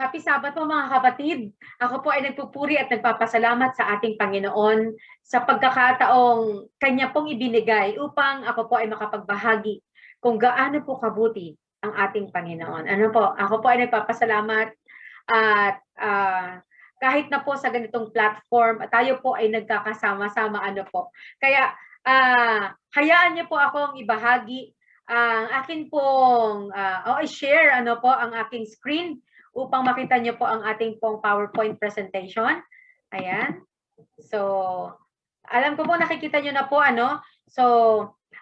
Happy Sabbath po mga kapatid. Ako po ay nagpupuri at nagpapasalamat sa ating Panginoon sa pagkakataong Kanya pong ibinigay upang ako po ay makapagbahagi kung gaano po kabuti ang ating Panginoon. Ano po, ako po ay nagpapasalamat at kahit na po sa ganitong platform, tayo po ay nagkakasama-sama ano po. Kaya hayaan niyo po akong ibahagi ang akin pong i-share ano po ang aking screen upang makita niyo po ang ating pong PowerPoint presentation. Ayan. So, alam ko po nakikita niyo na po ano. So,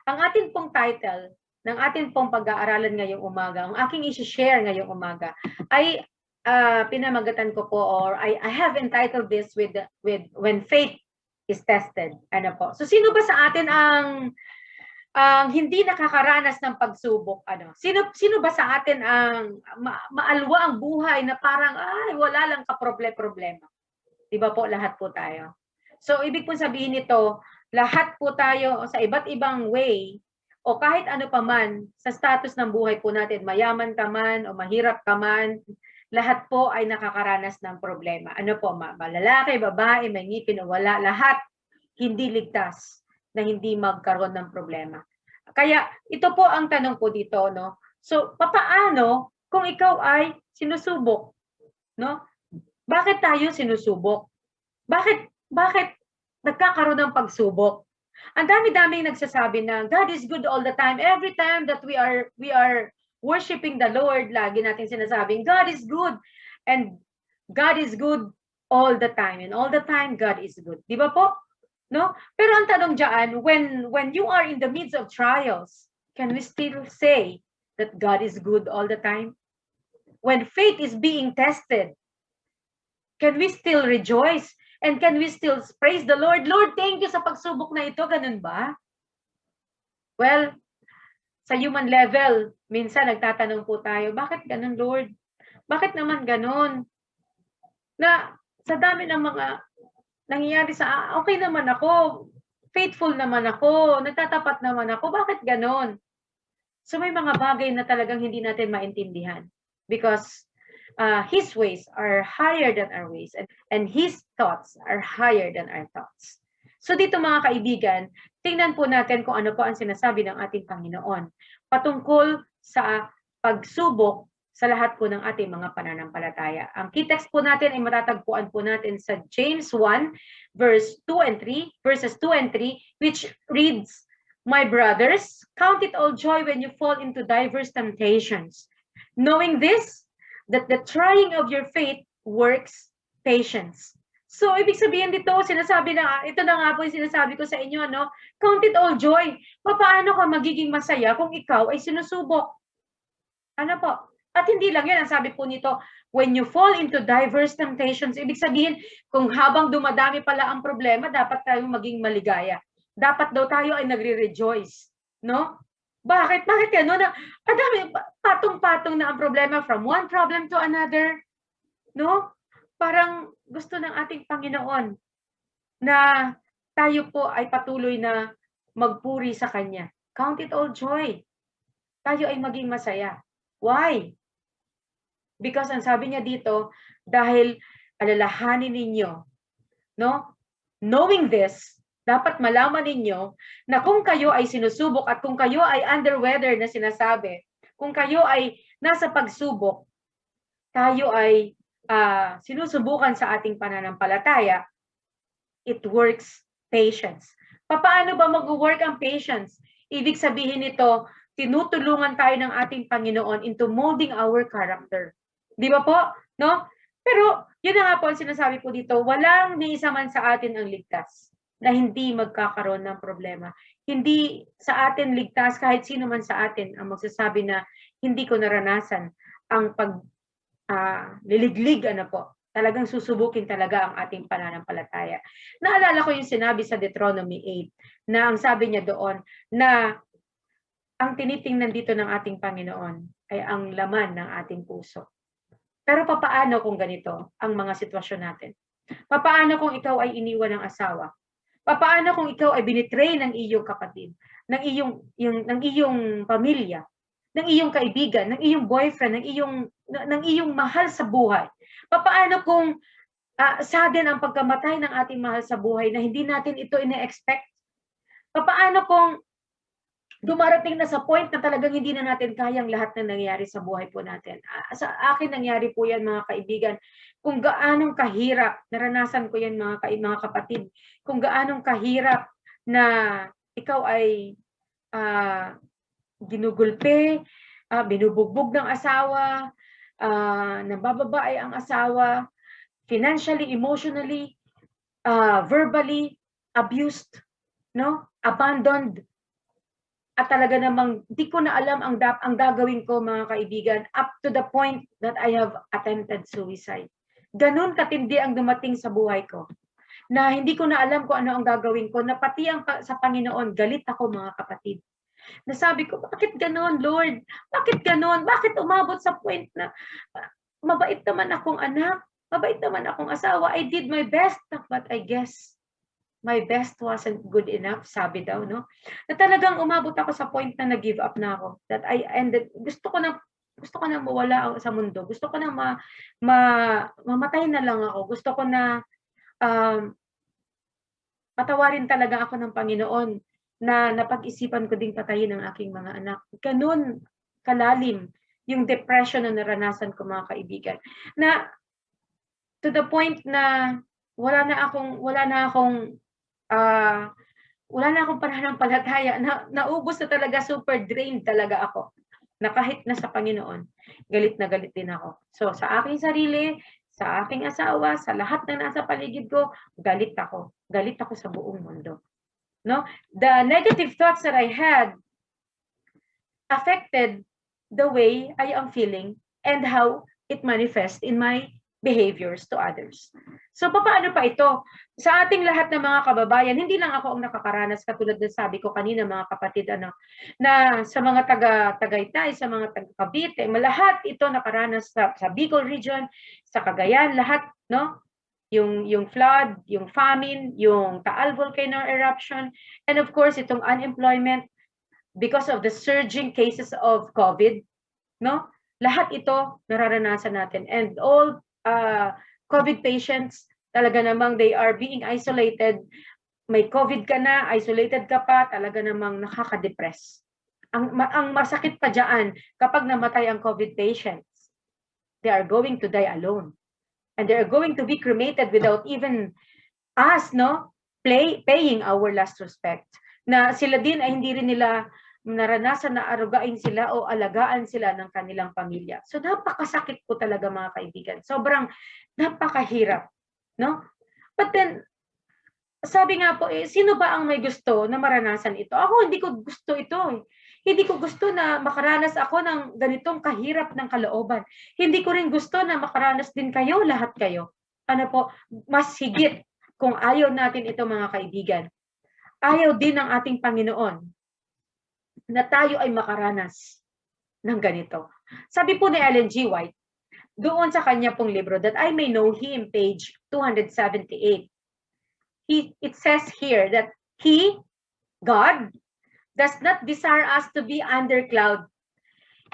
ang ating pong title ng ating pong pag-aaralan ngayong umaga, ang aking i-share ngayong umaga ay pinamagatan ko po or I have entitled this with when faith is tested. Ano po. So, sino ba sa atin ang hindi nakakaranas ng pagsubok, ano? Sino ba sa atin ang maalwa ang buhay na parang ay wala lang ka-problema? 'Di ba po lahat po tayo? So ibig po sabihin nito, lahat po tayo sa iba't ibang way o kahit ano pa man sa status ng buhay po natin, mayaman ka man o mahirap ka man, lahat po ay nakakaranas ng problema. Ano po, lalaki, babae, may ngipin o wala, lahat hindi ligtas na hindi magkaroon ng problema. Kaya ito po ang tanong ko dito, no? So, papaano kung ikaw ay sinusubok, no? Bakit tayo sinusubok? Bakit nagkakaroon ng pagsubok? Ang dami-daming nagsasabi na God is good all the time. Every time that we are worshiping the Lord, lagi natin sinasabing God is good and God is good all the time and all the time God is good. Di ba po? No? Pero ang tanong diyan, when you are in the midst of trials, can we still say that God is good all the time? When faith is being tested, can we still rejoice? And can we still praise the Lord? Lord, thank you sa pagsubok na ito. Ganun ba? Well, sa human level, minsan nagtatanong po tayo, bakit ganun, Lord? Bakit naman ganun? Na sa dami ng mga nangyayari sa okay naman ako, faithful naman ako, nagtatapat naman ako, bakit ganon? So may mga bagay na talagang hindi natin maintindihan because His ways are higher than our ways and His thoughts are higher than our thoughts. So dito mga kaibigan, tingnan po natin kung ano po ang sinasabi ng ating Panginoon patungkol sa pagsubok sa lahat po ng ating mga pananampalataya. Ang key text po natin ay matatagpuan po natin sa James 1 verses 2 and 3, which reads, "My brothers, count it all joy when you fall into diverse temptations, knowing this, that the trying of your faith works patience." So, ibig sabihin dito, sinasabi na, ito na nga po yung sinasabi ko sa inyo, no? Count it all joy. Paano ka magiging masaya kung ikaw ay sinusubok? Ano po? At hindi lang yan, ang sabi po nito, when you fall into diverse temptations, ibig sabihin, kung habang dumadami pala ang problema, dapat tayo maging maligaya. Dapat daw tayo ay nagre-rejoice. No? Bakit? Bakit yan? No? Dami, patong-patong na ang problema from one problem to another. No? Parang gusto ng ating Panginoon na tayo po ay patuloy na magpuri sa Kanya. Count it all joy. Tayo ay maging masaya. Why? Because ang sabi niya dito, dahil alalahanin ninyo, no? Knowing this, dapat malaman ninyo na kung kayo ay sinusubok at kung kayo ay under weather na sinasabi, kung kayo ay nasa pagsubok, tayo ay sinusubukan sa ating pananampalataya, it works patience. Paano ba mag-work ang patience? Ibig sabihin nito, tinutulungan tayo ng ating Panginoon into molding our character. Di ba po? No? Pero, yun na nga po ang sinasabi ko dito, walang ni isa man sa atin ang ligtas na hindi magkakaroon ng problema. Hindi sa atin ligtas, kahit sino man sa atin ang magsasabi na hindi ko naranasan ang liliglig, ano po. Talagang susubukin talaga ang ating pananampalataya. Naalala ko yung sinabi sa Deuteronomy 8, na ang sabi niya doon, na ang tinitingnan dito ng ating Panginoon ay ang laman ng ating puso. Pero papaano kung ganito ang mga sitwasyon natin? Papaano kung ikaw ay iniwan ng asawa? Papaano kung ikaw ay binitray ng iyong kapatid, ng iyong pamilya? ng iyong kaibigan, ng iyong boyfriend, ng iyong mahal sa buhay? Papaano kung sudden ang pagkamatay ng ating mahal sa buhay na hindi natin ito ine-expect? Papaano kung dumarating na sa point na talagang hindi na natin kayang lahat na nangyayari sa buhay po natin? Sa akin nangyari po yan, mga kaibigan. Kung gaanong kahirap, naranasan ko yan, mga kapatid, kung gaanong kahirap na ikaw ay ginugulpe, binubugbog ng asawa, nabababae ang asawa, financially, emotionally, verbally abused, no? Abandoned. At talaga namang di ko na alam ang gagawin ko, mga kaibigan, up to the point that I have attempted suicide. Ganun katindi ang dumating sa buhay ko, na hindi ko na alam kung ano ang gagawin ko, na pati sa Panginoon, galit ako, mga kapatid. Nasabi ko, bakit ganon, Lord? Bakit ganon? Bakit umabot sa point na mabait naman akong anak, mabait naman akong asawa, I did my best, but I guess my best wasn't good enough, sabi daw, no? Na talagang umabot ako sa point na nag-give up na ako. That I ended, gusto ko na mawala sa mundo. Gusto ko na mamatay na lang ako. Gusto ko na patawarin talaga ako ng Panginoon, na napag-isipan ko ding patayin ang aking mga anak. Ganun kalalim yung depression na naranasan ko, mga kaibigan. Na to the point na wala na akong pananampalataya, naubos na talaga, super drained talaga ako. Na kahit na sa Panginoon, galit na galit din ako. So sa aking sarili, sa aking asawa, sa lahat na nasa paligid ko, galit ako. Galit ako sa buong mundo. No? The negative thoughts that I had affected the way I am feeling and how it manifests in my behaviors to others. So paano pa ito? Sa ating lahat ng mga kababayan, hindi lang ako ang nakakaranas, katulad ng sabi ko kanina, mga kapatid, na sa mga taga-Tagaytay, sa mga taga-Cavite, lahat ito nakaranas sa Bicol region, sa Cagayan, lahat, no? Yung flood, yung famine, yung Taal volcano eruption, and of course itong unemployment because of the surging cases of COVID, no? Lahat ito nararanasan natin, and all COVID patients, talaga namang they are being isolated. May COVID ka na, isolated ka pa, talaga namang nakaka-depress. Ang masakit pa diyan, kapag namatay ang COVID patients, they are going to die alone. And they are going to be cremated without even us, no, paying our last respect. Na sila din ay hindi rin nila naranasan na arugain sila o alagaan sila ng kanilang pamilya. So napakasakit po talaga, mga kaibigan. Sobrang napakahirap, no? But then, sabi nga po, sino ba ang may gusto na maranasan ito? Ako, hindi ko gusto ito. Hindi ko gusto na makaranas ako ng ganitong kahirap ng kalooban. Hindi ko rin gusto na makaranas din kayo, lahat kayo. Ano po, mas higit kung ayaw natin ito, mga kaibigan. Ayaw din ng ating Panginoon na tayo ay makaranas ng ganito. Sabi po ni Ellen G. White, doon sa kanya pong libro, That I May Know Him, page 278, it says here that He, God, does not desire us to be under cloud.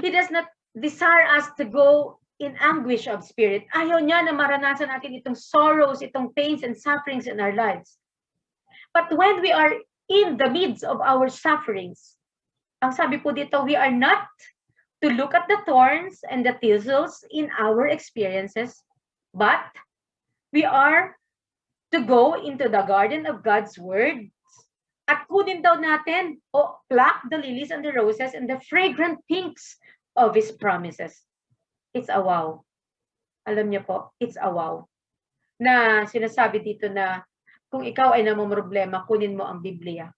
He does not desire us to go in anguish of spirit. Ayaw niya na maranasan natin itong sorrows, itong pains and sufferings in our lives. But when we are in the midst of our sufferings, ang sabi po dito, we are not to look at the thorns and the thistles in our experiences, but we are to go into the garden of God's word at kunin daw natin o pluck the lilies and the roses and the fragrant pinks of His promises. It's a wow. Alam niyo po, it's a wow. Na sinasabi dito na kung ikaw ay namumroblema, kunin mo ang Biblia.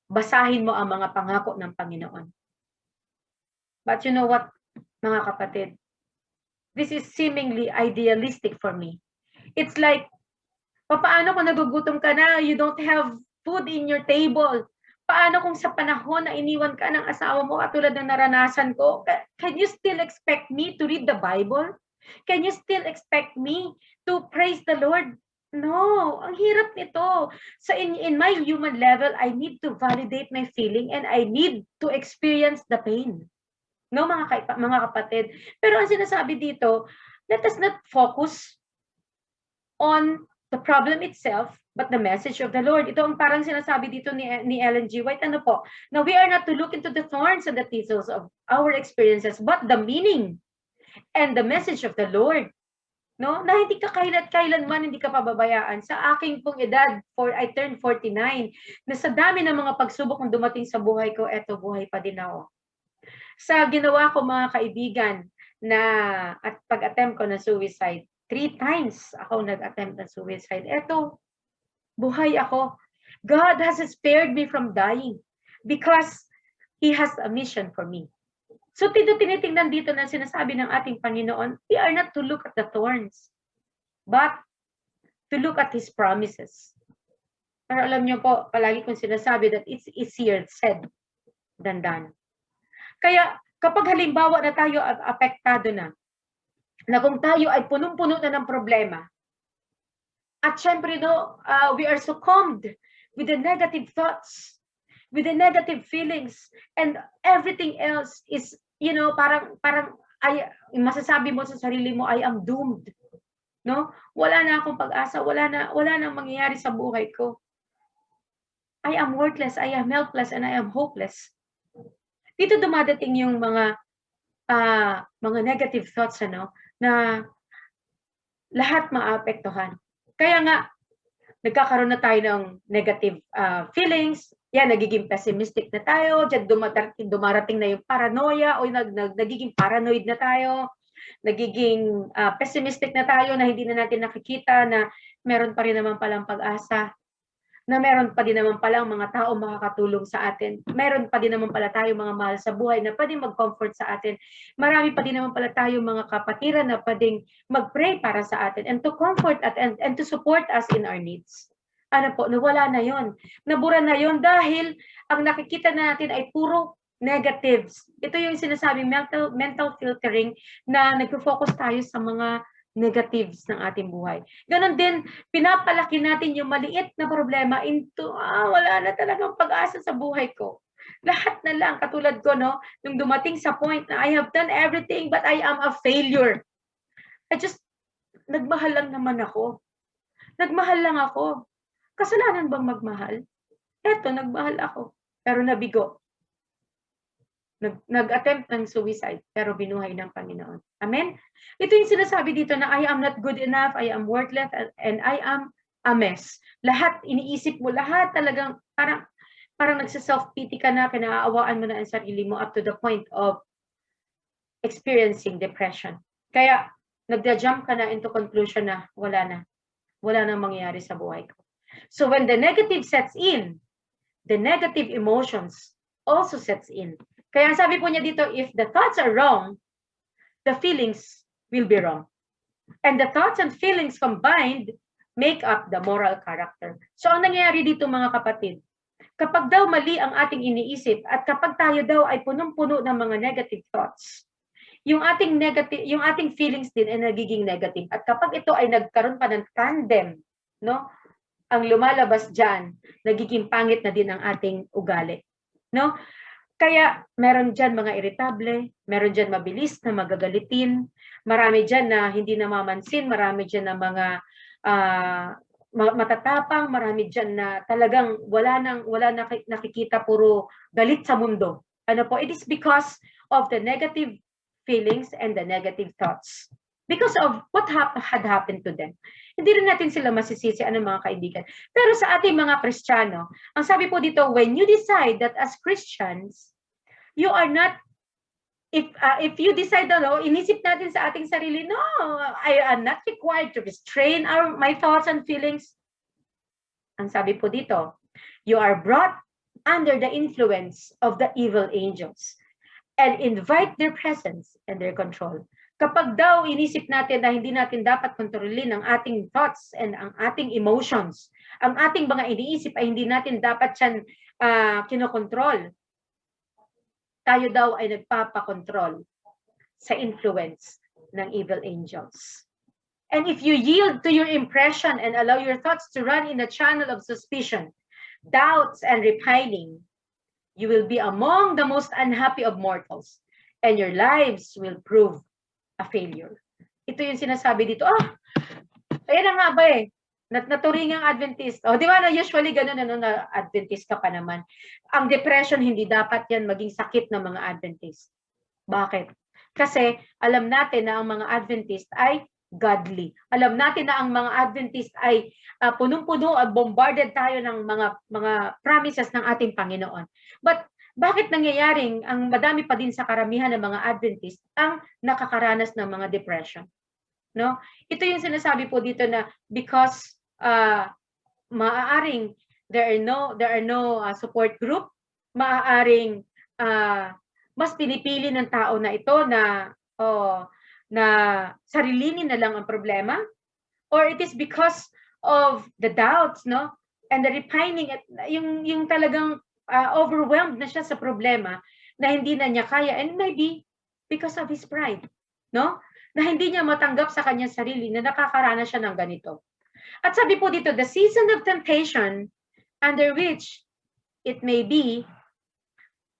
Basahin mo ang mga pangako ng Panginoon. But you know what, mga kapatid? This is seemingly idealistic for me. It's like, paano kung nagugutom ka na, you don't have food in your table? Paano kung sa panahon na iniwan ka ng asawa mo, katulad ng naranasan ko, can you still expect me to read the Bible? Can you still expect me to praise the Lord? No, ang hirap nito. So in my human level, I need to validate my feeling and I need to experience the pain. No, mga kapatid. Pero ang sinasabi dito, let us not focus on the problem itself, but the message of the Lord. Ito ang parang sinasabi dito ni Ellen G. White. Ano po? Now, we are not to look into the thorns and the thistles of our experiences, but the meaning and the message of the Lord. No? Na hindi ka kailanman hindi ka pababayaan. Sa aking pong edad, I turned 49, na sa dami ng mga pagsubok na dumating sa buhay ko, eto, buhay pa din ako. Sa ginawa ko mga kaibigan na at pag-attempt ko na suicide, 3 times ako nag-attempt na suicide. Eto, buhay ako. God has spared me from dying because He has a mission for me. So tinitingnan dito na sinasabi ng ating Panginoon, we are not to look at the thorns, but to look at His promises. Pero alam niyo po, palagi kong sinasabi that it's easier said than done. Kaya kapag halimbawa na tayo apektado na kung tayo ay punong-puno na ng problema, at syempre we are succumbed with the negative thoughts, with the negative feelings, and everything else is, parang masasabi mo sa sarili mo, I am doomed. No? Wala na akong pag-asa, wala nang mangyayari sa buhay ko. I am worthless, I am helpless, and I am hopeless. Dito dumadating yung mga negative thoughts, na lahat maapektuhan. Kaya nga, nagkakaroon na tayo ng negative feelings, nagiging pessimistic na tayo, diyan dumarating na yung paranoia, o nagiging paranoid na tayo, nagiging pessimistic na tayo na hindi na natin nakikita na meron pa rin naman palang pag-asa, na meron pa din naman palang mga tao makakatulong sa atin. Meron pa din naman pala tayo mga mahal sa buhay na pwedeng mag-comfort sa atin. Marami pa din naman pala tayo mga kapatiran na pwedeng mag-pray para sa atin and to comfort and to support us in our needs. Ano po, nawala na yon. Nabura na yon dahil ang nakikita natin ay puro negatives. Ito yung sinasabing mental filtering na nag-focus tayo sa mga negatives ng ating buhay. Ganon din, pinapalaki natin yung maliit na problema into, wala na talagang pag-asa sa buhay ko. Lahat na lang, katulad ko, nung dumating sa point na I have done everything but I am a failure. Nagmahal lang naman ako. Nagmahal lang ako. Kasalanan bang magmahal? Eto, nagmahal ako. Pero nabigo. Nag-attempt ng suicide, pero binuhay ng Panginoon. Amen? Ito yung sinasabi dito na I am not good enough, I am worthless, and I am a mess. Lahat, iniisip mo, lahat talagang parang nagsa-self-pity ka na, kinaaawaan mo na ang sarili mo up to the point of experiencing depression. Kaya, nagda-jump ka na into conclusion na wala nang mangyayari sa buhay ko. So when the negative sets in, the negative emotions also sets in. Kaya sabi po niya dito, if the thoughts are wrong, the feelings will be wrong. And the thoughts and feelings combined make up the moral character. So ang nangyayari dito mga kapatid, kapag daw mali ang ating iniisip at kapag tayo daw ay punong-puno ng mga negative thoughts, yung ating feelings din ay nagiging negative. At kapag ito ay nagkaroon pa ng tandem, ang lumalabas diyan, nagiging pangit na din ang ating ugali. Kaya meron dyan mga irritable, meron dyan mabilis na magagalitin, marami dyan na hindi namamansin, marami dyan na mga matatapang, marami dyan na talagang wala nakikita, puro galit sa mundo. Ano po? It is because of the negative feelings and the negative thoughts. Because of what had happened to them. Hindi rin natin sila masisisi, mga kaibigan. Pero sa ating mga Kristiyano, ang sabi po dito, when you decide that as Christians, you are not, if you decide, inisip natin sa ating sarili, no, I am not required to restrain my thoughts and feelings. Ang sabi po dito, you are brought under the influence of the evil angels and invite their presence and their control. Kapag daw inisip natin na hindi natin dapat kontrolin ang ating thoughts and ang ating emotions, ang ating mga iniisip ay hindi natin dapat yan kinokontrol, tayo daw ay nagpapakontrol sa influence ng evil angels. And if you yield to your impression and allow your thoughts to run in a channel of suspicion, doubts, and repining, you will be among the most unhappy of mortals. and your lives will prove a failure. Ito yung sinasabi dito. Ayan na nga ba eh. Naturingang Adventist. O, di ba na usually ganun na Adventist ka pa naman. Ang depression, hindi dapat yan maging sakit ng mga Adventist. Bakit? Kasi alam natin na ang mga Adventist ay godly. Alam natin na ang mga Adventist ay punong-puno at bombarded tayo ng mga promises ng ating Panginoon. But bakit nangyayaring ang madami pa din sa karamihan ng mga Adventist ang nakakaranas ng mga depression? No? Ito yung sinasabi po dito na because maaaring there are no support group, maaaring mas pinipili ng tao na ito na sarilinin na lang ang problema, or it is because of the doubts, no, and the repining at yung talagang overwhelmed na siya sa problema na hindi na niya kaya, and maybe because of his pride, no, na hindi niya matanggap sa kanyang sarili na nakakaranas siya ng ganito. At sabi po dito, the season of temptation under which it may be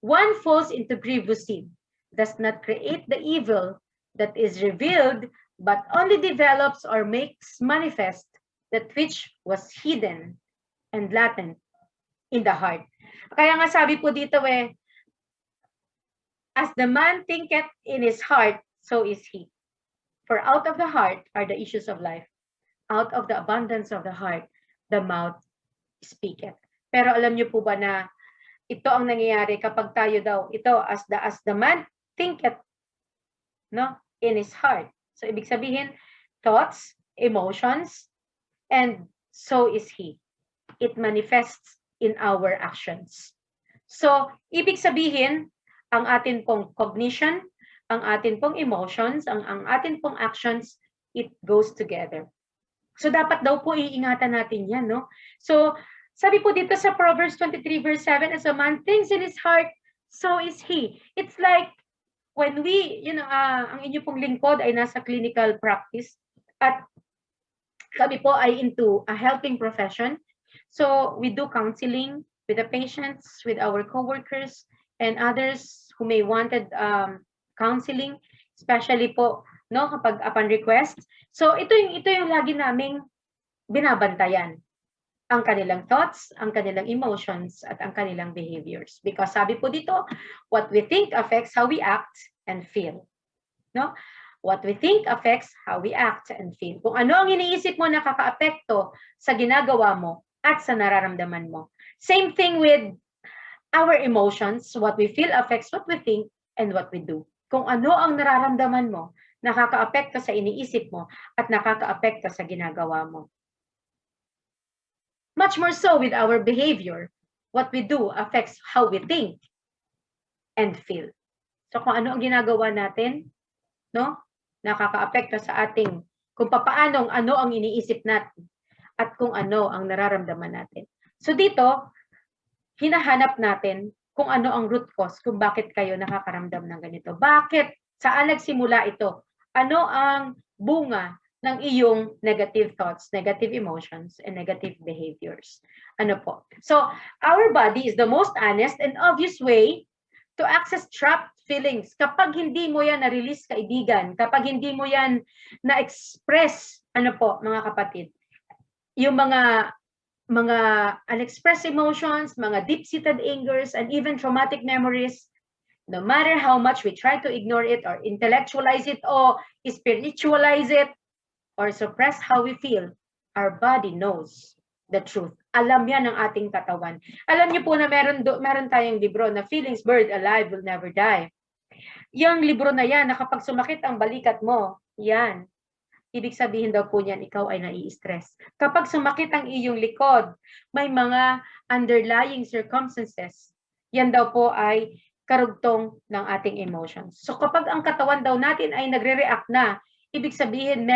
one falls into grievous sin, does not create the evil that is revealed, but only develops or makes manifest that which was hidden and latent in the heart. Kaya nga sabi po dito as the man thinketh in his heart, so is he. For out of the heart are the issues of life. Out of the abundance of the heart, the mouth speaketh. Pero alam niyo po ba na ito ang nangyayari kapag tayo daw, ito as the man thinketh, no, in his heart. So ibig sabihin, thoughts, emotions, and so is he. It manifests in our actions. So ibig sabihin, ang atin pong cognition, ang atin pong emotions, ang atin pong actions, it goes together. So dapat daw po iingatan natin yan, no? So sabi po dito sa Proverbs 23 verse 7, as a man thinks in his heart, so is he. It's like when we, ang inyo pong lingkod ay nasa clinical practice at kami po ay into a helping profession. So we do counseling with the patients, with our coworkers, and others who may wanted counseling, especially po, no, kapag upon request. So ito yung lagi naming binabantayan. Ang kanilang thoughts, ang kanilang emotions, at ang kanilang behaviors. Because sabi po dito, what we think affects how we act and feel. No? What we think affects how we act and feel. Kung ano ang iniisip mo nakaka-apekto sa ginagawa mo at sa nararamdaman mo. Same thing with our emotions. What we feel affects what we think and what we do. Kung ano ang nararamdaman mo, nakaka-apekto sa iniisip mo at nakaka-apekto sa ginagawa mo. Much more so with our behavior. What we do affects how we think and feel. So kung ano ang ginagawa natin, no, nakaka-apekto sa ating, kung papaanong ano ang iniisip natin at kung ano ang nararamdaman natin. So dito, hinahanap natin kung ano ang root cause, kung bakit kayo nakakaramdam ng ganito. Bakit? Saan nagsimula ito? Ano ang bunga ng iyong negative thoughts, negative emotions, and negative behaviors? Ano po? So, our body is the most honest and obvious way to access trapped feelings. Kapag hindi mo yan na-release, kaibigan, kapag hindi mo yan na-express, ano po, mga kapatid, yung mga unexpressed emotions, mga deep-seated angers, and even traumatic memories, no matter how much we try to ignore it or intellectualize it or spiritualize it or suppress how we feel, our body knows the truth. Alam yan ng ating katawan. Alam niyo po na meron tayong libro na Feelings Buried Alive Will Never Die. Yung libro na yan, na kapag sumakit ang balikat mo, yan, ibig sabihin daw po niyan, ikaw ay nai-stress. Kapag sumakit ang iyong likod, may mga underlying circumstances. Yan daw po ay karugtong ng ating emotions. So kapag ang katawan daw natin ay nagre-react na, ibig sabihin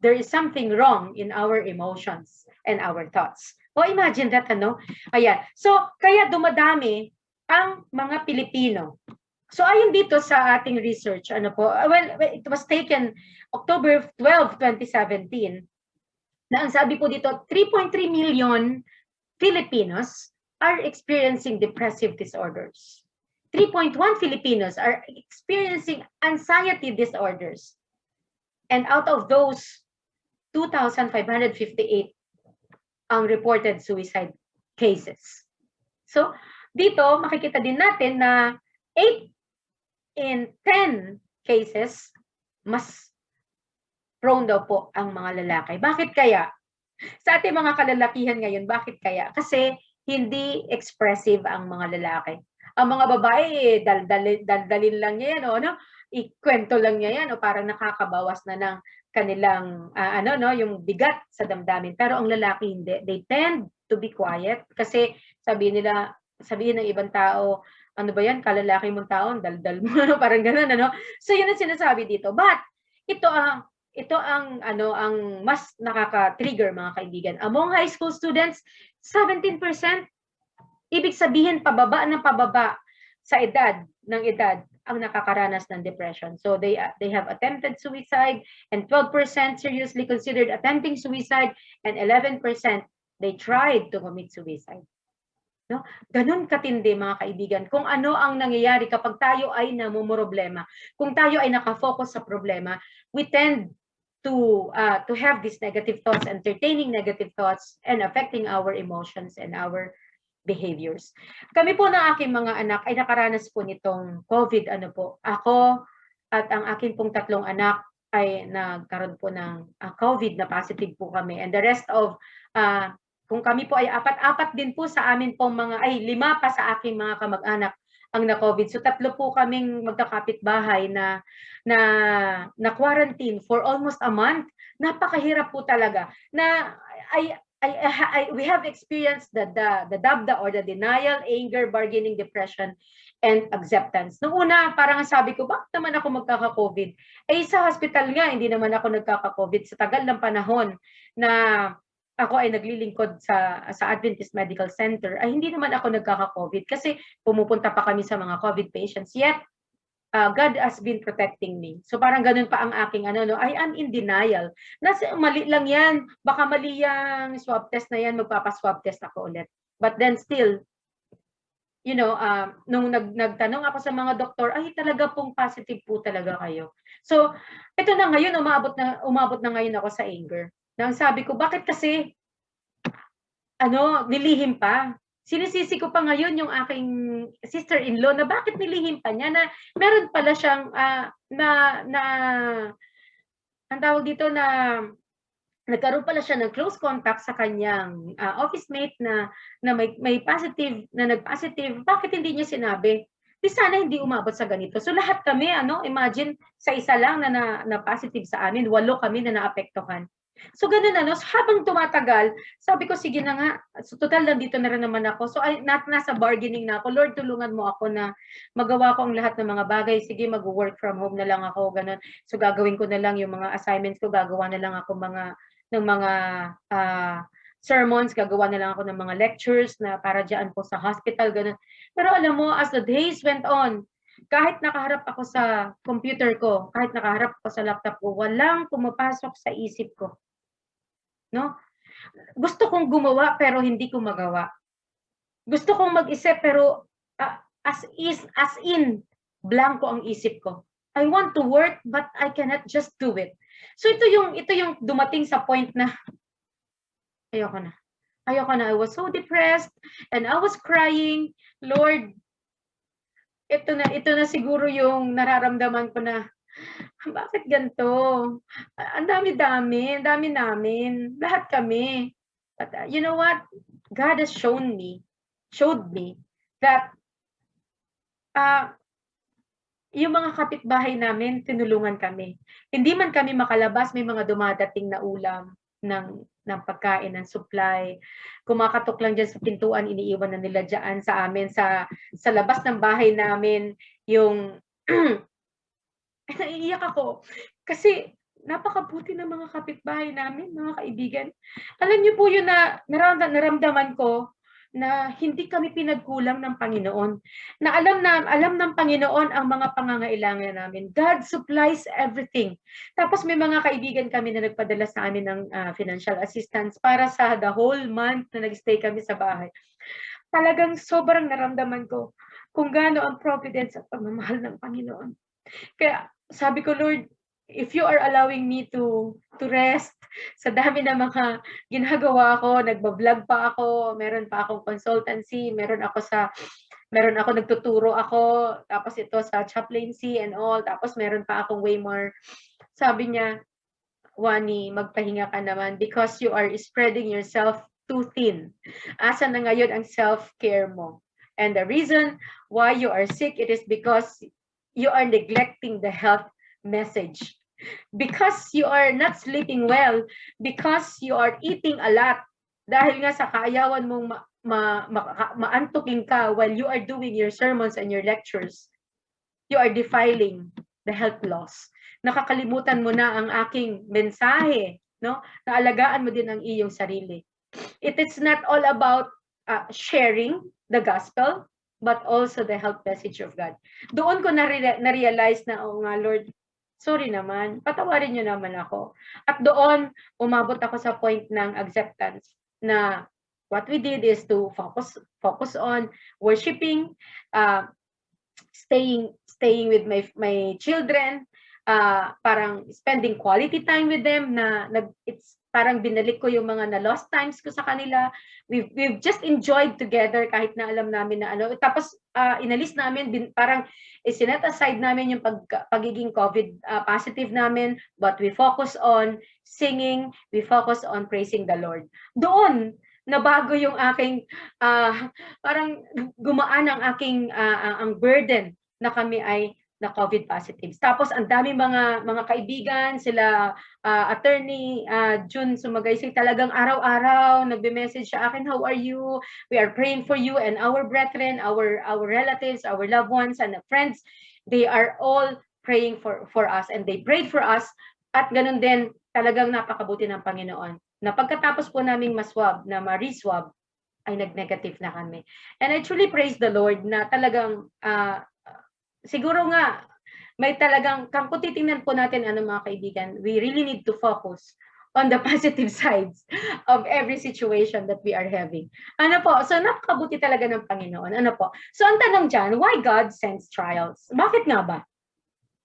there is something wrong in our emotions and our thoughts. O imagine that, ano? Ayan. So kaya dumadami ang mga Pilipino. So ayon dito sa ating research, ano po, well, it was taken October 12, 2017, na ang sabi po dito, 3.3 million Filipinos are experiencing depressive disorders. 3.1 Filipinos are experiencing anxiety disorders. And out of those, 2,558 ang reported suicide cases. So, dito makikita din natin na 8 in 10 cases, mas prone daw po ang mga lalaki. Bakit kaya? Sa ating mga kalalakihan ngayon, bakit kaya? Kasi hindi expressive ang mga lalaki. Ang mga babae, daldalin lang niya yan, no? Ikwento lang niya yan, o parang nakakabawas na ng kanilang, yung bigat sa damdamin. Pero ang lalaki hindi. They tend to be quiet kasi sabihin ng ibang tao, ano ba yan, kalalaki mong tao, daldal mo, parang gano'n, ano? So yun ang sinasabi dito. But, ito ang mas nakaka-trigger, mga kaibigan. Among high school students, 17%, ibig sabihin pababa sa edad ang nakakaranas ng depression. So they have attempted suicide, and 12% seriously considered attempting suicide, and 11% they tried to commit suicide. No? Ganun katindi, mga kaibigan, kung ano ang nangyayari kapag tayo ay namumroblema. Kung tayo ay nakafocus sa problema, we tend to have these negative thoughts, entertaining negative thoughts, and affecting our emotions and our behaviors. Kami po ng aking mga anak ay nakaranas po nitong COVID. Ako at ang aking pong 3 anak ay nagkaroon po ng COVID, na positive po kami. And the rest of, kung kami po ay 4 din po sa amin pong 5 pa sa aking mga kamag-anak ang na-COVID. So 3 po kaming magkakapit-bahay na quarantine for almost a month. Napakahirap po talaga. We have experienced the DABDA, or the denial, anger, bargaining, depression, and acceptance. Noong una, parang sabi ko, bakit naman ako magkaka-COVID? Sa hospital nga, hindi naman ako nagkaka-COVID. Sa tagal ng panahon na ako ay naglilingkod sa Adventist Medical Center, ay hindi naman ako nagkaka-COVID kasi pumupunta pa kami sa mga COVID patients. Yet, God has been protecting me. So parang ganun pa ang aking I am in denial. Mali lang yan. Baka mali yung swab test na yan, magpapa-swab test ako ulit. But then still, nung nagtanong ako sa mga doktor, ay talaga pong positive po talaga kayo. So, ito na ngayon, umabot na ngayon ako sa anger. Nang sabi ko, bakit kasi, nilihim pa? Sinisisi ko pa ngayon yung aking sister-in-law na bakit nilihim pa niya, na meron pala siyang ang tawag dito, na nagkaroon pala siya ng close contact sa kanyang office mate na may positive, na nag-positive. Bakit hindi niya sinabi? Di sana hindi umabot sa ganito. So lahat kami, imagine sa isa lang na positive sa amin, 8 kami na naapektuhan. So ganun so habang tumatagal, sabi ko sige na nga, so total nandito na rin naman ako. So nasa bargaining na ako, Lord, tulungan mo ako na magawa ko ang lahat ng mga bagay. Sige, mag-work from home na lang ako, ganun. So gagawin ko na lang yung mga assignments ko, gagawa na lang ako ng mga sermons, gagawa na lang ako ng mga lectures na para diyan po sa hospital, ganun. Pero alam mo, as the days went on, kahit nakaharap ako sa computer ko, kahit nakaharap ako sa laptop ko, walang pumapasok sa isip ko. No? Gusto kong gumawa pero hindi ko magawa. Gusto kong mag-isip pero as in blanco ang isip ko. I want to work but I cannot just do it. So ito yung dumating sa point na ayoko na. I was so depressed and I was crying. Lord, ito na siguro yung nararamdaman ko na bakit ganito? Ang dami namin, lahat kami. But you know what? God has showed me that yung mga kapitbahay namin, tinulungan kami. Hindi man kami makalabas, may mga dumadating na ulam ng pagkain, ng supply. Kumakatok lang dyan sa pintuan, iniiwan na nila dyan sa amin, sa labas ng bahay namin, yung naiiyak ako kasi napakabuti ng mga kapitbahay namin, mga kaibigan. Alam niyo po yun na naramdaman ko na hindi kami pinagkulang ng Panginoon. Na alam ng Panginoon ang mga pangangailangan namin. God supplies everything. Tapos may mga kaibigan kami na nagpadala sa amin ng financial assistance para sa the whole month na nagstay kami sa bahay. Talagang sobrang naramdaman ko kung gaano ang providence at pagmamahal ng Panginoon. Kaya sabi ko, Lord, if you are allowing me to rest sa dami ng mga ginagawa ko, nagba-vlog pa ako, meron pa akong consultancy, meron ako nagtuturo ako, tapos ito sa chaplaincy and all, tapos meron pa akong way more. Sabi niya, Wani, magpahinga ka naman because you are spreading yourself too thin. Asa na ngayon ang self-care mo? And the reason why you are sick, it is because you are neglecting the health message. Because you are not sleeping well, because you are eating a lot, dahil nga sa kaayawan mong maantukin ka while you are doing your sermons and your lectures, you are defiling the health laws. Nakakalimutan mo na ang aking mensahe, no? Naalagaan mo din ang iyong sarili. It is not all about sharing the gospel, but also the health message of God. Doon ko na-realize na, oh nga Lord, sorry naman, patawarin niyo naman ako. At doon, umabot ako sa point ng acceptance na what we did is to focus on worshiping, staying with my children, parang spending quality time with them, it's parang binalik ko yung mga na-lost times ko sa kanila. We've just enjoyed together kahit na alam namin na ano. Tapos inalis namin, parang isinet aside namin yung pagiging COVID positive namin, but we focus on singing, we focus on praising the Lord. Doon, nabago yung aking, parang gumaan ang aking ang burden na kami ay na COVID positives. Tapos ang dami mga kaibigan, sila attorney June Sumagaysay, talagang araw-araw nagbe-message sa akin, how are you? We are praying for you and our brethren, our relatives, our loved ones and friends. They are all praying for us and they prayed for us. At ganun din, talagang napakabuti ng Panginoon. Na pagkatapos po naming maswab, na ma-reswab, ay nag-negative na kami. And I truly praise the Lord na talagang siguro nga, may talagang, kung titingnan po natin, mga kaibigan, we really need to focus on the positive sides of every situation that we are having. So napakabuti talaga ng Panginoon. So ang tanong dyan, why God sends trials? Bakit nga ba?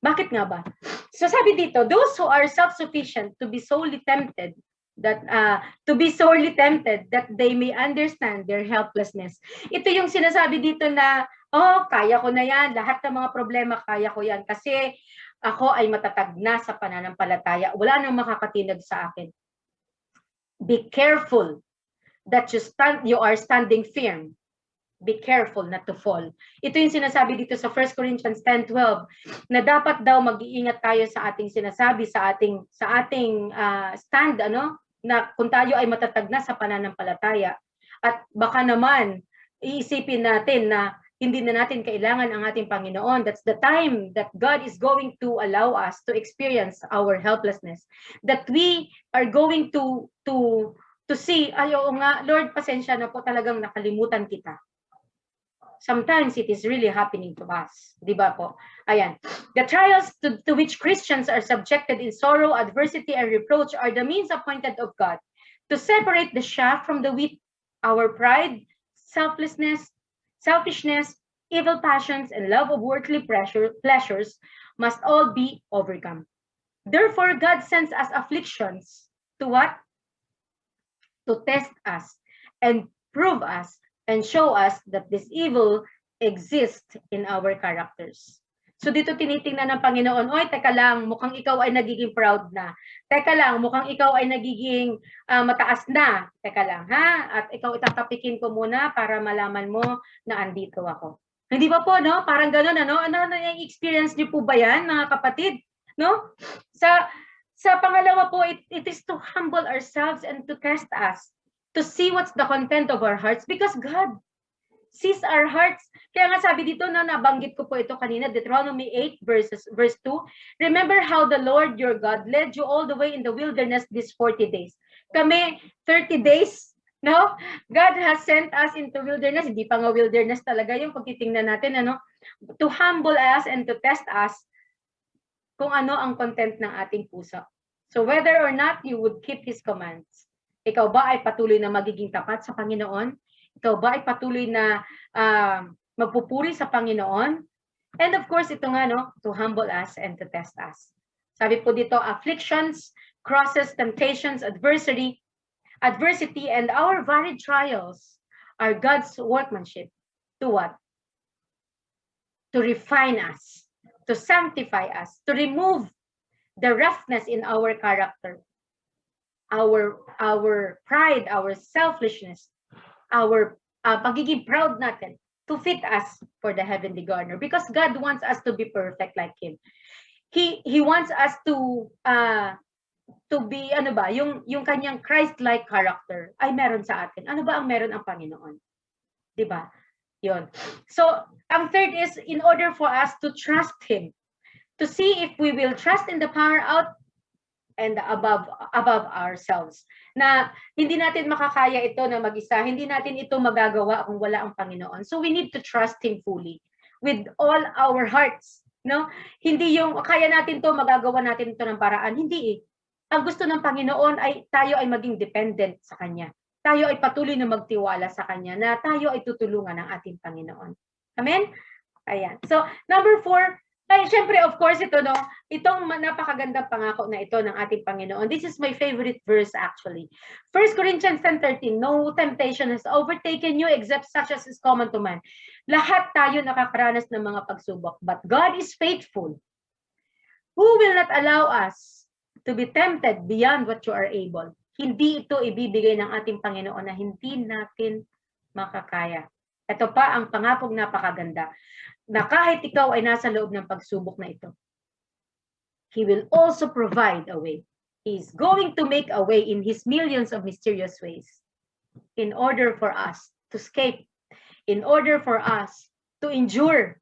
Bakit nga ba? So sabi dito, those who are self-sufficient to be sorely tempted that they may understand their helplessness. Ito yung sinasabi dito na, kaya ko na yan, lahat ng mga problema kaya ko yan kasi ako ay matatag na sa pananampalataya. Wala nang makakatinag sa akin. Be careful that you are standing firm. Be careful not to fall. Ito yung sinasabi dito sa 1 Corinthians 10:12 na dapat daw mag-iingat tayo sa ating sinasabi, sa ating stand, na kung tayo ay matatag na sa pananampalataya. At baka naman iisipin natin na hindi na natin kailangan ang ating Panginoon. That's the time that God is going to allow us to experience our helplessness. That we are going to see, ayaw nga, Lord, pasensya na po, talagang nakalimutan kita. Sometimes it is really happening to us. Di ba po? Ayan. The trials to which Christians are subjected in sorrow, adversity, and reproach are the means appointed of God to separate the chaff from the wheat. Our pride, selfishness, evil passions, and love of worldly pleasures must all be overcome. Therefore, God sends us afflictions to what? To test us and prove us and show us that this evil exists in our characters. So dito tinitingnan ng Panginoon, oy, teka lang, mukhang ikaw ay nagiging proud na. Teka lang, mukhang ikaw ay nagiging mataas na. Teka lang, ha? At ikaw itatapikin ko muna para malaman mo na andito ako. Hindi ba po, no? Parang gano'n, ano yung experience niyo po ba yan, mga kapatid? No? Sa pangalawa po, it is to humble ourselves and to test us, to see what's the content of our hearts, because God sees our hearts. Kaya nga sabi dito, nabanggit ko po ito kanina, Deuteronomy 8 verse 2, remember how the Lord your God led you all the way in the wilderness these 40 days. Kami, 30 days, no? God has sent us into wilderness, hindi pa nga wilderness talaga yung pagtitingnan natin, to humble us and to test us kung ano ang content ng ating puso. So whether or not you would keep His commands, ikaw ba ay patuloy na magiging tapat sa Panginoon? Ikaw ba ay patuloy na magpupuri sa Panginoon. And of course, ito nga, no, to humble us and to test us. Sabi po dito, afflictions, crosses, temptations, adversity, and our varied trials are God's workmanship. To what? To refine us, to sanctify us, to remove the roughness in our character, our pride, our selfishness, our pagiging proud natin, to fit us for the heavenly garner. Because God wants us to be perfect like Him. He wants us to be, ano ba, yung kanyang Christ-like character ay meron sa atin. Ano ba ang meron ang Panginoon? Diba? Yun. So, ang third is, in order for us to trust Him, to see if we will trust in the power out and above ourselves. Na hindi natin makakaya ito na mag-isa, hindi natin ito magagawa kung wala ang Panginoon. So we need to trust Him fully with all our hearts, no? Hindi yung kaya natin to, magagawa natin ito ng paraan, hindi eh. Ang gusto ng Panginoon ay tayo ay maging dependent sa Kanya. Tayo ay patuloy na magtiwala sa Kanya, na tayo ay tutulungan ng ating Panginoon. Amen? Ayan. So, number 4, ay, syempre, of course, ito, no? Itong napakagandang pangako na ito ng ating Panginoon. This is my favorite verse, actually. 1 Corinthians 10:13, no temptation has overtaken you except such as is common to man. Lahat tayo nakakaranas ng mga pagsubok. But God is faithful, who will not allow us to be tempted beyond what you are able. Hindi ito ibibigay ng ating Panginoon na hindi natin makakaya. Ito pa ang pangakong napakaganda, na kahit ikaw ay nasa loob ng pagsubok na ito, He will also provide a way. He is going to make a way in His millions of mysterious ways in order for us to escape, in order for us to endure,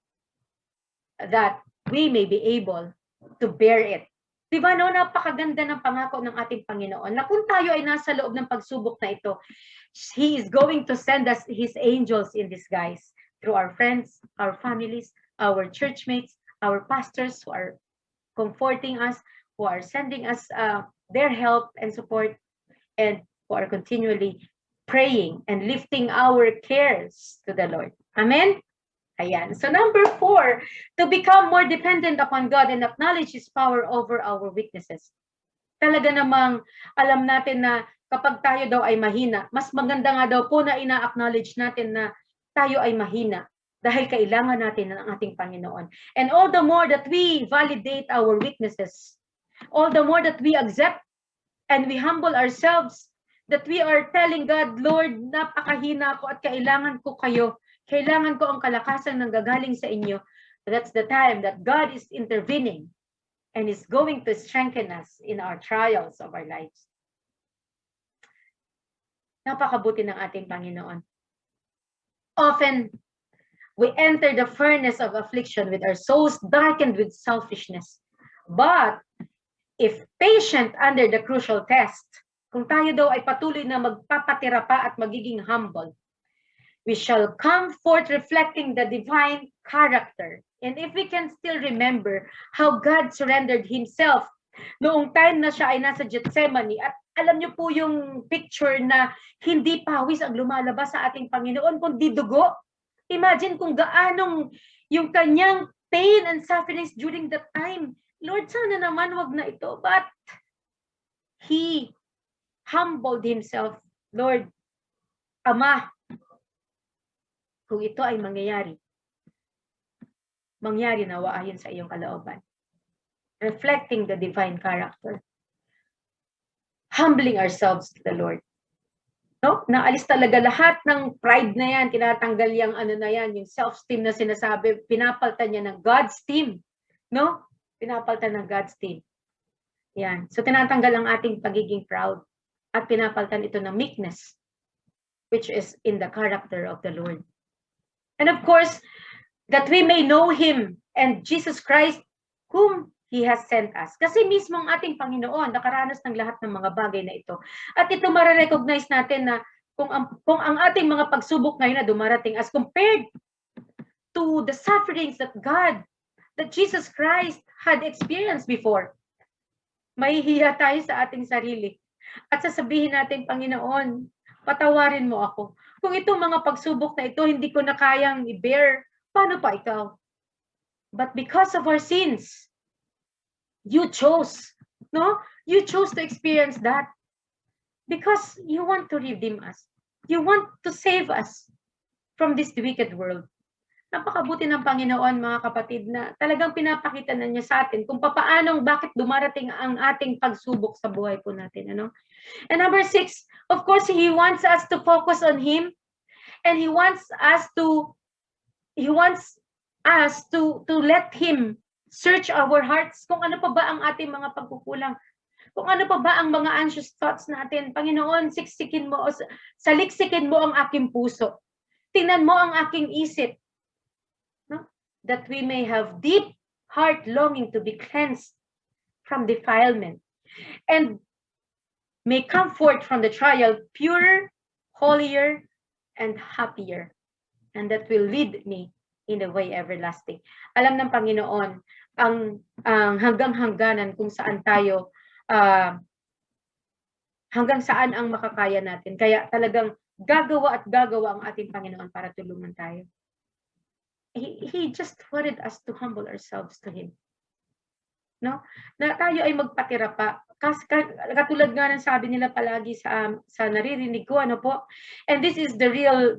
that we may be able to bear it. Diba, no? Napakaganda ng pangako ng ating Panginoon na kung tayo ay nasa loob ng pagsubok na ito, He is going to send us His angels in disguise through our friends, our families, our churchmates, our pastors who are comforting us, who are sending us their help and support, and who are continually praying and lifting our cares to the Lord. Amen? Ayan. So number 4, to become more dependent upon God and acknowledge His power over our weaknesses. Talaga namang alam natin na kapag tayo daw ay mahina, mas maganda nga daw po na ina-acknowledge natin na tayo ay mahina dahil kailangan natin ng ating Panginoon. And all the more that we validate our weaknesses, all the more that we accept and we humble ourselves, that we are telling God, Lord, napakahina ko at kailangan ko kayo. Kailangan ko ang kalakasan ng gagaling sa inyo. That's the time that God is intervening and is going to strengthen us in our trials of our lives. Napakabuti ng ating Panginoon. Often, we enter the furnace of affliction with our souls darkened with selfishness. But, if patient under the crucial test, kung tayo daw ay patuloy na magpapatira pa at magiging humble, we shall come forth reflecting the divine character. And if we can still remember how God surrendered Himself noong time na siya ay nasa Gethsemane, at alam niyo po yung picture na hindi pawis ang lumalabas sa ating Panginoon, kundi dugo. Imagine kung gaanong yung kanyang pain and sufferings during that time. Lord, sana naman wag na ito. But He humbled Himself. Lord, Ama, kung ito ay mangyayari nawa ayon sa iyong kalooban. Reflecting the divine character. Humbling ourselves to the Lord. No? Naalis talaga lahat ng pride na yan, tinatanggal yung ano na yan, yung self-esteem na sinasabi, pinapaltan niya ng God's team. No? Pinapaltan ng God's team. Yan. So tinatanggal ang ating pagiging proud at pinapaltan ito ng meekness, which is in the character of the Lord. And of course, that we may know Him and Jesus Christ, whom He has sent us. Kasi mismo ang ating Panginoon nakaranas ng lahat ng mga bagay na ito. At ito marirecognize natin na kung ang ating mga pagsubok ngayon na dumarating as compared to the sufferings that Jesus Christ had experienced before, mahihiya tayo sa ating sarili. At sasabihin natin, Panginoon, Patawarin mo ako. Kung itong mga pagsubok na ito, hindi ko na kayang i-bear, paano pa ikaw? But because of our sins, you chose, no? You chose to experience that because you want to redeem us. You want to save us from this wicked world. Napakabuti ng Panginoon, mga kapatid, na talagang pinapakita na niya sa atin kung bakit dumarating ang ating pagsubok sa buhay po natin. Ano? And number 6, of course, He wants us to focus on Him, and He wants us to let Him search our hearts kung ano pa ba ang ating mga pagkukulang. Kung ano pa ba ang mga anxious thoughts natin. Panginoon, saliksikin mo ang aking puso. Tingnan mo ang aking isip. No? That we may have deep heart longing to be cleansed from defilement and may come forth from the trial purer, holier, and happier. And that will lead me in the way everlasting. Alam ng Panginoon ang hanggang-hangganan kung saan tayo hanggang saan ang makakaya natin. Kaya talagang gagawa ang ating Panginoon para tulungan tayo. He just wanted us to humble ourselves to Him. No? Na tayo ay magpatira pa. Katulad nga ng sabi nila palagi sa naririnig ko, ano po? And this is the real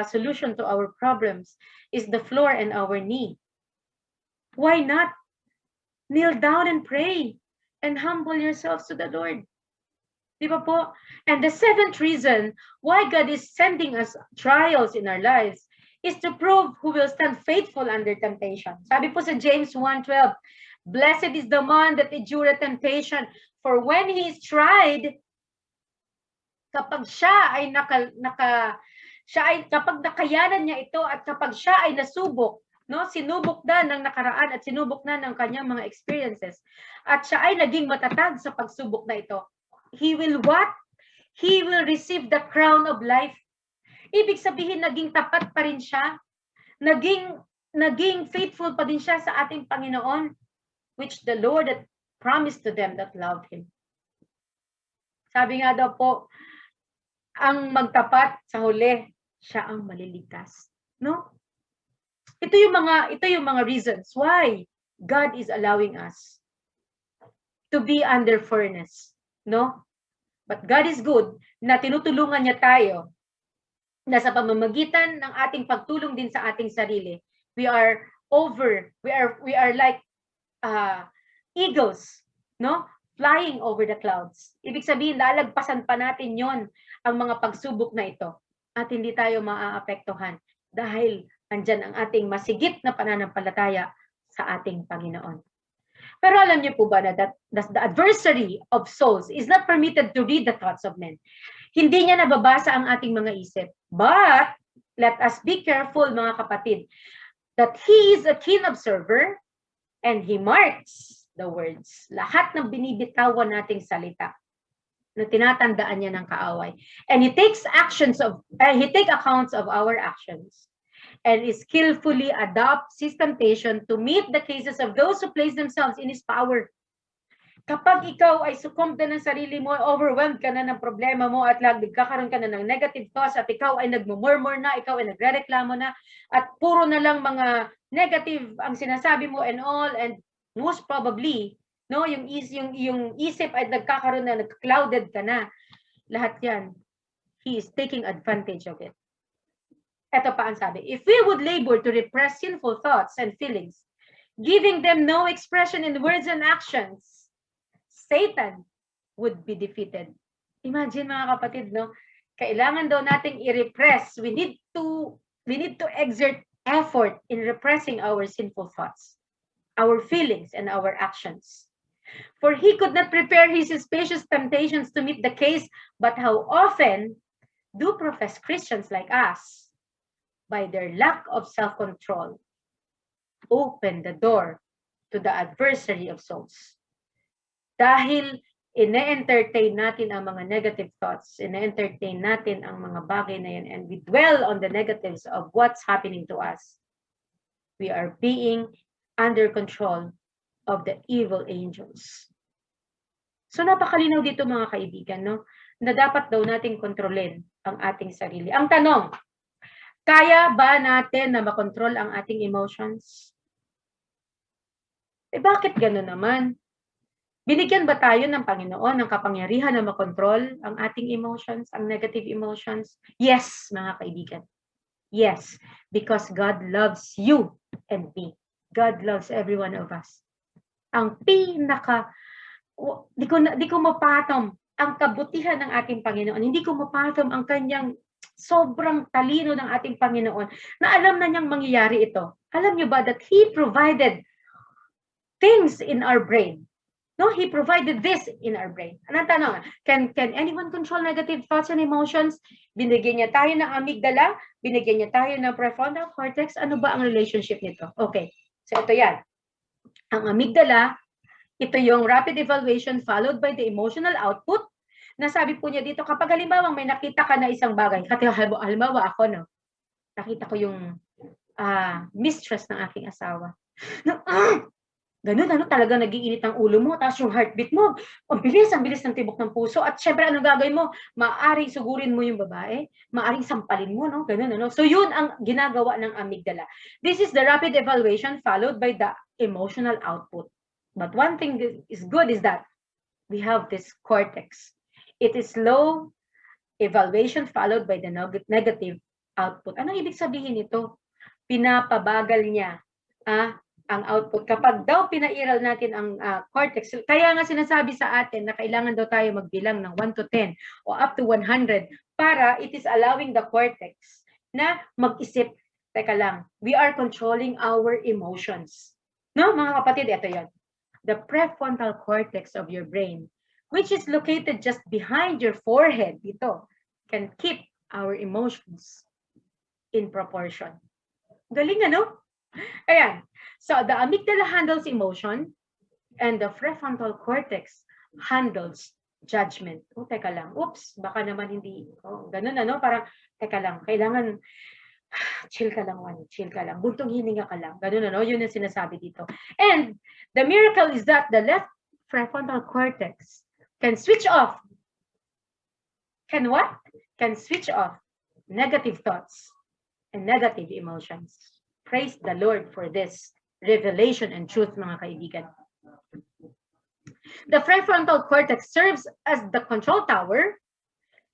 solution to our problems is the floor and our knee. Why not kneel down and pray and humble yourselves to the Lord? Di ba po? And the 7th reason why God is sending us trials in our lives is to prove who will stand faithful under temptation. Sabi po sa James 1:12, blessed is the man that endureth temptation, for when he is tried, kapag siya ay kapag nakayanan niya ito at kapag siya ay nasubok, no, sinubok na ng nakaraan at sinubok na ng kanyang mga experiences, at siya ay naging matatag sa pagsubok na ito, he will what? He will receive the crown of life. Ibig sabihin, naging tapat pa rin siya, naging faithful pa din siya sa ating Panginoon, which the Lord had promised to them that love Him. Sabi nga daw po, ang magtapat sa huli, siya ang maliligtas. No? Ito yung mga reasons why God is allowing us to be under furnace. No? But God is good na tinutulungan niya tayo na sa pamamagitan ng ating pagtulong din sa ating sarili, we are like eagles, no? Flying over the clouds. Ibig sabihin, lalagpasan pa natin yon ang mga pagsubok na ito at hindi tayo maaapektuhan dahil andyan ang ating masigit na pananampalataya sa ating Panginoon. Pero alam niyo po ba na that the adversary of souls is not permitted to read the thoughts of men. Hindi niya nababasa ang ating mga isip. But let us be careful, mga kapatid, that he is a keen observer and he marks the words. Lahat ng binibitawan nating salita na tinatandaan niya ng kaaway. And he takes accounts of our actions and skillfully adopts his temptation to meet the cases of those who place themselves in his power. Kapag ikaw ay succumb na ng sarili mo, overwhelmed ka na ng problema mo at nagkakaroon ka na ng negative thoughts at ikaw ay nagmumurmur na, ikaw ay nagrereklamo na at puro na lang mga negative ang sinasabi mo and all, and most probably, no, yung isip ay nagkakaroon na, nag-clouded ka na. Lahat yan, he is taking advantage of it. Ito pa ang sabi, if we would labor to repress sinful thoughts and feelings, giving them no expression in words and actions, Satan would be defeated. Imagine, mga kapatid, no? Kailangan daw nating i-repress. We need to exert effort in repressing our sinful thoughts, our feelings, and our actions. For he could not prepare his spacious temptations to meet the case, but how often do professed Christians like us, by their lack of self-control, open the door to the adversary of souls. Dahil ine-entertain natin ang mga negative thoughts, ine-entertain natin ang mga bagay na yan, and we dwell on the negatives of what's happening to us, we are being under control of the evil angels. So napakalinaw dito mga kaibigan, no? Na dapat daw nating kontrolin ang ating sarili. Ang tanong, kaya ba natin na makontrol ang ating emotions? Bakit gano'n naman? Binigyan ba tayo ng Panginoon ng kapangyarihan na makontrol ang ating emotions, ang negative emotions? Yes, mga kaibigan. Yes, because God loves you and me. God loves every one of us. Ang di ko mapatom ang kabutihan ng ating Panginoon. Hindi ko mapatom ang kanyang sobrang talino ng ating Panginoon na alam na niyang mangyayari ito. Alam niyo ba that He provided things in our brain? No, He provided this in our brain. Anong tanong? Can anyone control negative thoughts and emotions? Binigyan niya tayo ng amygdala, binigyan niya tayo ng prefrontal cortex. Ano ba ang relationship nito? Okay, so ito yan. Ang amygdala, ito yung rapid evaluation followed by the emotional output. Nasabi po niya dito, kapag halimbawa may nakita ka na isang bagay, halimbawa ako, no, nakita ko yung mistress ng aking asawa. Ganun, talaga nag-iinit ang ulo mo, tapos yung heartbeat mo, ang bilis ng tibok ng puso, at syempre, anong gagawin mo? Maaring sugurin mo yung babae, maaring sampalin mo, no? Ganun, ano? So, yun ang ginagawa ng amygdala. This is the rapid evaluation followed by the emotional output. But one thing that is good is that we have this cortex. It is slow evaluation followed by the negative output. Anong ibig sabihin nito? Pinapabagal niya, ang output. Kapag daw pinairal natin ang cortex, kaya nga sinasabi sa atin na kailangan daw tayo magbilang ng 1 to 10 o up to 100 para it is allowing the cortex na mag-isip. Teka lang, we are controlling our emotions. No, mga kapatid, ito yon. The prefrontal cortex of your brain, which is located just behind your forehead, ito, can keep our emotions in proportion. Galing, ano? Ayan. So, the amygdala handles emotion and the prefrontal cortex handles judgment. Teka lang. Oops, baka naman hindi. Ganun, ano? Parang, teka lang, kailangan, chill ka lang, chill ka lang. Buntong hininga ka lang. Ganun, ano? Yun ang sinasabi dito. And the miracle is that the left prefrontal cortex can switch off. Can what? Can switch off negative thoughts and negative emotions. Praise the Lord for this revelation and truth, mga kaibigan. The prefrontal cortex serves as the control tower,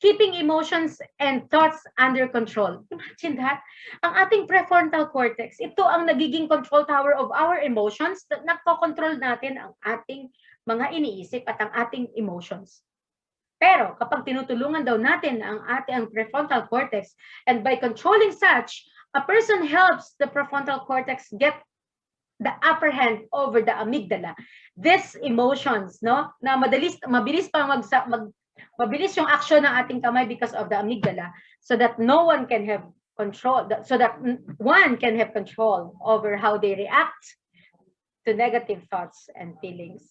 keeping emotions and thoughts under control. Imagine that. Ang ating prefrontal cortex, ito ang nagiging control tower of our emotions, na nagko-control natin ang ating mga iniisip at ang ating emotions. Pero kapag tinutulungan daw natin ang ating prefrontal cortex, and by controlling such, a person helps the prefrontal cortex get the upper hand over the amygdala. These emotions, no, na mabilis yung action ng ating kamay because of the amygdala, so that no one can have control, so that one can have control over how they react to negative thoughts and feelings.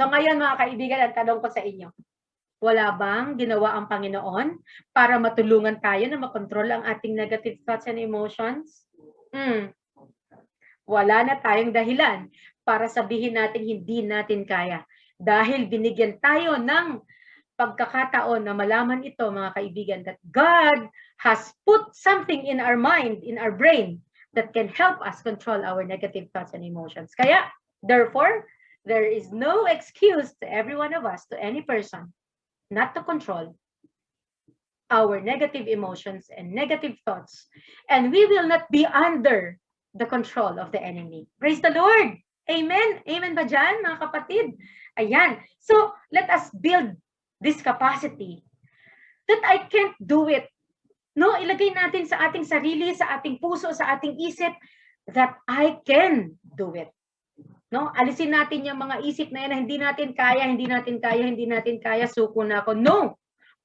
So ngayon, mga kaibigan, ang tanong ko sa inyo, wala bang ginawa ang Panginoon para matulungan tayo na makontrol ang ating negative thoughts and emotions? Wala na tayong dahilan para sabihin natin hindi natin kaya. Dahil binigyan tayo ng pagkakataon na malaman ito, mga kaibigan, that God has put something in our mind, in our brain, that can help us control our negative thoughts and emotions. Kaya, therefore, there is no excuse to every one of us, to any person, not to control our negative emotions and negative thoughts. And we will not be under the control of the enemy. Praise the Lord! Amen! Amen ba dyan, mga kapatid? Ayan. So, let us build this capacity that I can't do it. No, ilagay natin sa ating sarili, sa ating puso, sa ating isip, that I can do it. No, alisin natin yung mga isip na yan na hindi natin kaya, suko na ako. No!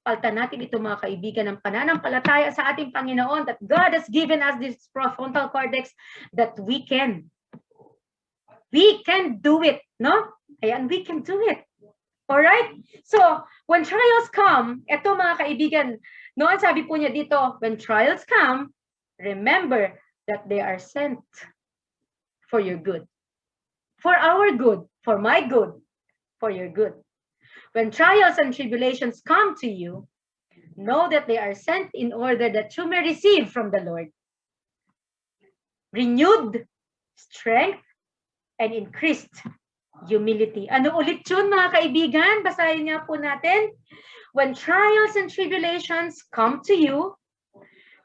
Palta natin ito, mga kaibigan, ng pananampalataya sa ating Panginoon, that God has given us this prefrontal cortex, that we can do it, no? Ayan, we can do it. Alright? So, when trials come, ito, mga kaibigan, no, sabi po niya dito, when trials come, remember that they are sent for your good. For our good, for my good, for your good. When trials and tribulations come to you, know that they are sent in order that you may receive from the Lord renewed strength and increased humility. Ano ulit yun, mga kaibigan? Basahin niya po natin. When trials and tribulations come to you,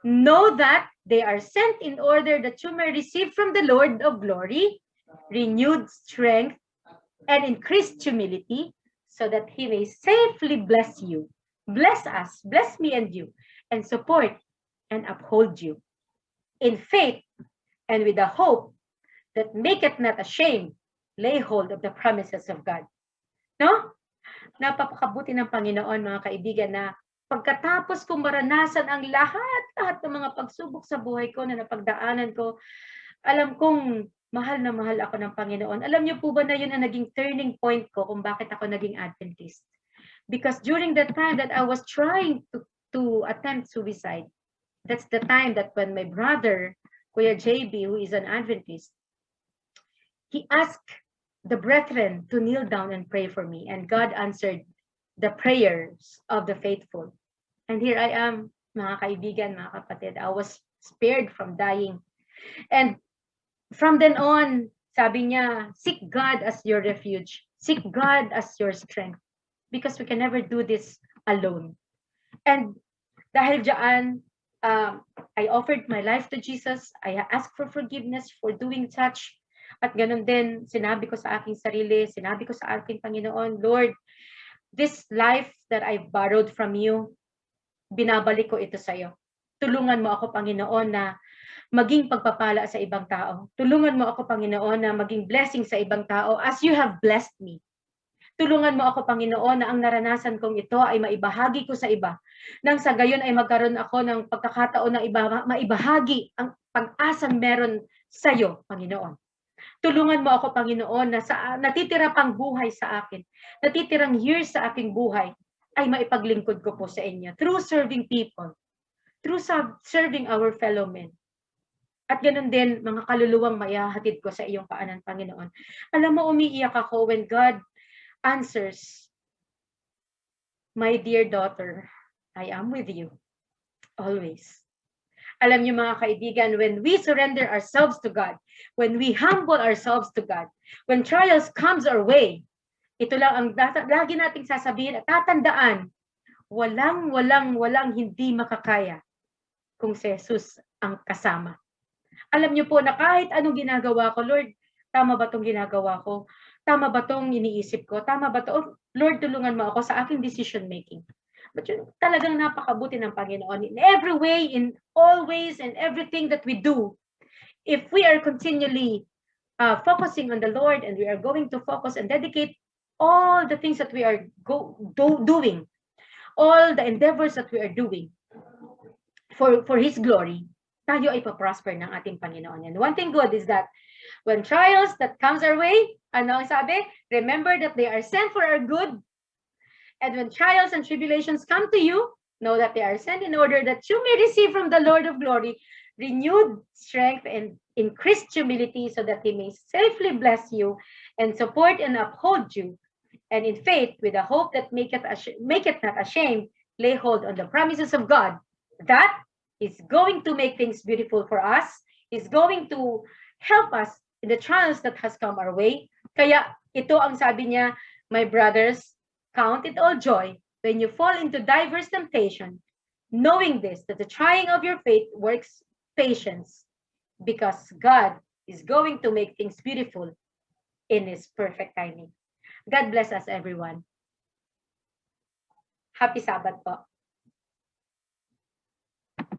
know that they are sent in order that you may receive from the Lord of glory renewed strength and increased humility, so that he may safely bless you, bless us, bless me and you, and support and uphold you in faith and with a hope that maketh not ashamed, lay hold of the promises of God. No? Napapakabuti ng Panginoon, mga kaibigan, na pagkatapos kong maranasan ang lahat ng mga pagsubok sa buhay ko na napagdaanan ko, alam kong mahal na mahal ako ng Panginoon. Alam niyo po ba na yun ang naging turning point ko kung bakit ako naging Adventist? Because during that time that I was trying to attempt suicide, that's the time that when my brother, Kuya JB, who is an Adventist, he asked the brethren to kneel down and pray for me, and God answered the prayers of the faithful. And here I am, mga kaibigan, mga kapatid. I was spared from dying. And from then on, sabi niya, seek God as your refuge. Seek God as your strength. Because we can never do this alone. And dahil dyan, I offered my life to Jesus. I asked for forgiveness for doing such. At ganun din, sinabi ko sa aking sarili, sinabi ko sa aking Panginoon, Lord, this life that I borrowed from you, binabalik ko ito sa iyo. Tulungan mo ako, Panginoon, na maging pagpapala sa ibang tao. Tulungan mo ako, Panginoon, na maging blessing sa ibang tao as you have blessed me. Tulungan mo ako, Panginoon, na ang naranasan kong ito ay maibahagi ko sa iba. Nang sa gayon ay magkaroon ako ng pagkakataon na maibahagi ang pag-asang meron sa iyo, Panginoon. Tulungan mo ako, Panginoon, na sa natitira pang buhay sa akin, natitirang years sa aking buhay, ay maipaglingkod ko po sa inyo through serving people, through serving our fellow men. At ganun din, mga kaluluwang maihahatid ko sa iyong paanan, Panginoon. Alam mo, umiiyak ako when God answers, my dear daughter, I am with you always. Alam niyo, mga kaibigan, when we surrender ourselves to God, when we humble ourselves to God, when trials comes our way, ito lang ang lagi nating sasabihin at tatandaan, walang hindi makakaya kung si Jesus ang kasama. Alam niyo po na kahit anong ginagawa ko, Lord, tama ba itong ginagawa ko? Tama ba itong iniisip ko? Tama ba ito? Lord, tulungan mo ako sa aking decision making. But yun, talagang napakabuti ng Panginoon. In every way, in all ways, and everything that we do, if we are continually focusing on the Lord, and we are going to focus and dedicate all the things that we are doing, all the endeavors that we are doing for His glory, tayo ay pa-prosper ng ating Panginoon. And one thing good is that when trials that comes our way, ano ang sabi? Remember that they are sent for our good. And when trials and tribulations come to you, know that they are sent in order that you may receive from the Lord of glory renewed strength and increased humility, so that He may safely bless you and support and uphold you. And in faith, with a hope that maketh not ashamed, lay hold on the promises of God. That is going to make things beautiful for us, is going to help us in the trials that has come our way. Kaya ito ang sabi niya, my brothers, count it all joy when you fall into diverse temptation, knowing this, that the trying of your faith works patience, because God is going to make things beautiful in His perfect timing. God bless us, everyone. Happy Sabbath po.